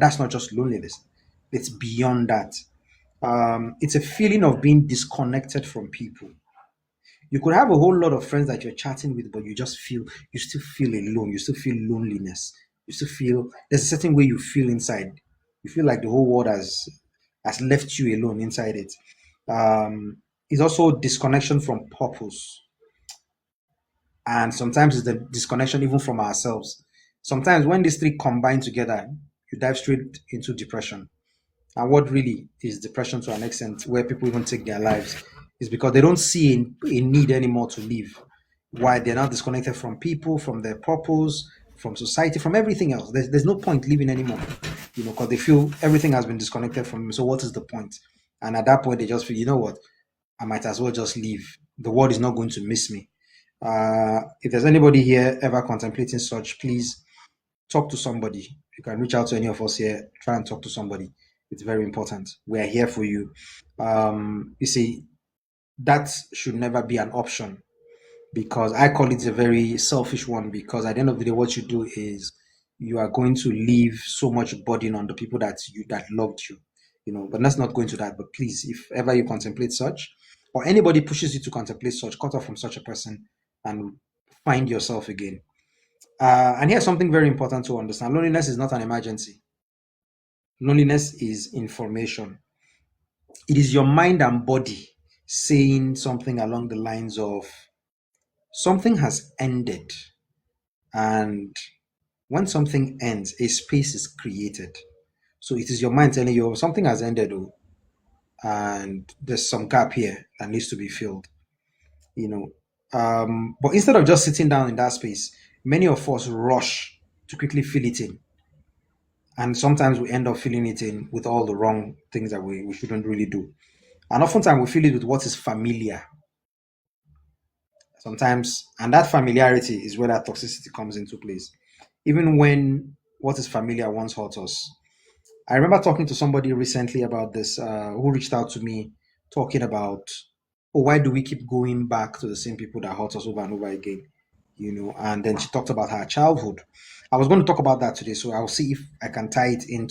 That's not just loneliness, it's beyond that. It's a feeling of being disconnected from people. You could have a whole lot of friends that you're chatting with, but you still feel alone. You still feel loneliness. You still feel there's a certain way you feel inside. You feel like the whole world has left you alone inside it. It's also disconnection from purpose, and sometimes it's the disconnection even from ourselves. Sometimes when these three combine together, you dive straight into depression. And what really is depression to an extent where people even take their lives is because they don't see a need anymore to live. Why? They're now disconnected from people, from their purpose, from society, from everything else. There's no point living anymore, because they feel everything has been disconnected from them. So what is the point? And at that point, they just feel, you know what? I might as well just leave. The world is not going to miss me. If there's anybody here ever contemplating such, please talk to somebody. You can reach out to any of us here. Try and talk to somebody. It's very important. We are here for you. You see, that should never be an option, because I call it a very selfish one. Because at the end of the day, what you do is you are going to leave so much burden on the people that loved you. But let's not go into that. But please, if ever you contemplate such, or anybody pushes you to contemplate such, cut off from such a person and find yourself again. And here's something very important to understand: loneliness is not an emergency. Loneliness is information. It is your mind and body saying something along the lines of something has ended. And when something ends, a space is created. So it is your mind telling you, "Oh, something has ended, oh, and there's some gap here that needs to be filled." You know. But instead of just sitting down in that space, many of us rush to quickly fill it in. And sometimes we end up filling it in with all the wrong things that we shouldn't really do. And oftentimes we fill it with what is familiar sometimes, and that familiarity is where that toxicity comes into place. Even when what is familiar once hurt us. I remember talking to somebody recently about this, who reached out to me talking about, oh, why do we keep going back to the same people that hurt us over and over again? And then she talked about her childhood. I was going to talk about that today, so I'll see if I can tie it into